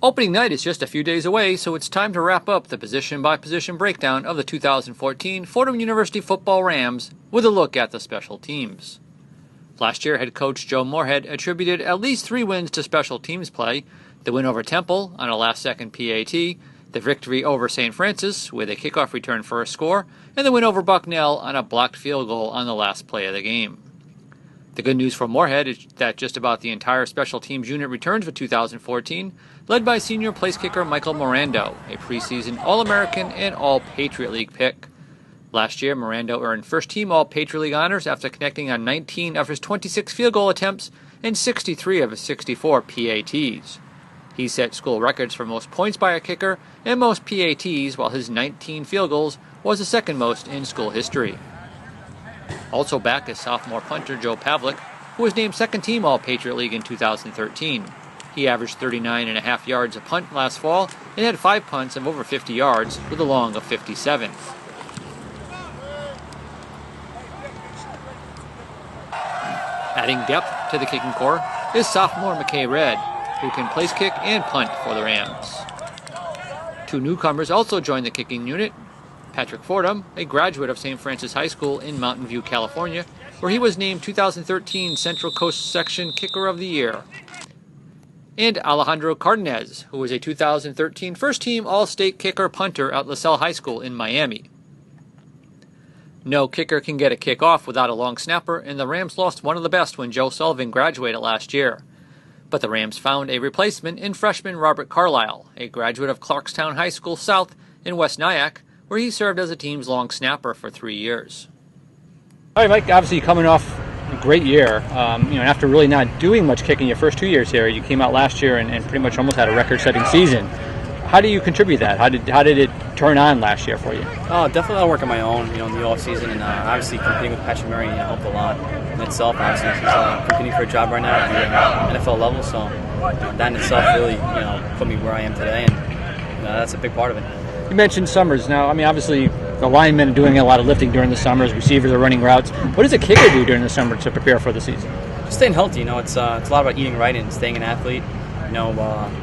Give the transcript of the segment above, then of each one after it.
Opening night is just a few days away, so it's time to wrap up the position-by-position breakdown of the 2014 Fordham University football Rams with a look at the special teams. Last year, head coach Joe Moorhead attributed at least 3 wins to special teams play: the win over Temple on a last-second PAT, the victory over St. Francis with a kickoff return for a score, and the win over Bucknell on a blocked field goal on the last play of the game. The good news for Moorhead is that just about the entire special teams unit returns for 2014, led by senior place kicker Michael Mirando, a preseason All-American and All-Patriot League pick. Last year, Mirando earned first-team All-Patriot League honors after connecting on 19 of his 26 field goal attempts and 63 of his 64 PATs. He set school records for most points by a kicker and most PATs, while his 19 field goals was the second most in school history. Also back is sophomore punter Joe Pavlik, who was named second-team All-Patriot League in 2013. He averaged 39.5 yards a punt last fall and had 5 punts of over 50 yards with a long of 57. Adding depth to the kicking corps is sophomore McKay Red, who can place kick and punt for the Rams. 2 newcomers also joined the kicking unit: Patrick Fordham, a graduate of St. Francis High School in Mountain View, California, where he was named 2013 Central Coast Section Kicker of the Year, and Alejandro Cardenas, who was a 2013 first-team All-State kicker punter at LaSalle High School in Miami. No kicker can get a kick off without a long snapper, and the Rams lost one of the best when Joe Sullivan graduated last year. But the Rams found a replacement in freshman Robert Carlisle, a graduate of Clarkstown High School South in West Nyack, where he served as the team's long snapper for 3 years. All right, Mike, obviously coming off a great year, after really not doing much kicking your first 2 years here, you came out last year and pretty much almost had a record-setting season. How do you contribute that? How did it turn on last year for you? Oh, definitely a lot of work on my own, in the off season, and obviously competing with Patrick Murray helped a lot in itself. Obviously, he's competing for a job right now at the NFL level, so that in itself really, put me where I am today, and that's a big part of it. You mentioned summers. Now, obviously, the linemen are doing a lot of lifting during the summers. Receivers are running routes. What does a kicker do during the summer to prepare for the season? Just staying healthy. It's a lot about eating right and staying an athlete.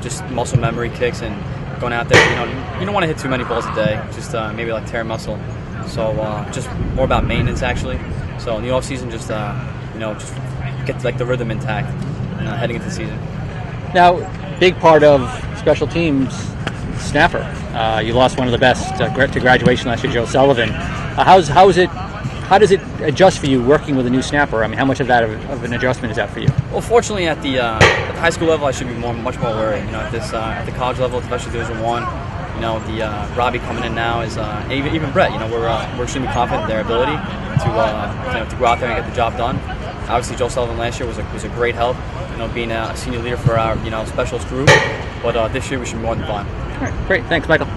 Just muscle memory kicks and going out there. You don't want to hit too many balls a day. Just maybe like tear muscle. So just more about maintenance actually. So in the off season, just get the rhythm intact heading into the season. Now, big part of special teams, snapper. You lost one of the best to graduation last year, Joe Sullivan. How does it adjust for you working with a new snapper? How much of an adjustment is that for you? Well, fortunately, at the high school level, I should be much more worried. At the college level, especially Division I, the Robbie coming in now is even Brett. We're extremely confident in their ability to go out there and get the job done. Obviously, Joe Sullivan last year was a great help. Being a senior leader for our specialist group. But this year we should be more than fine. All right, great. Thanks, Michael.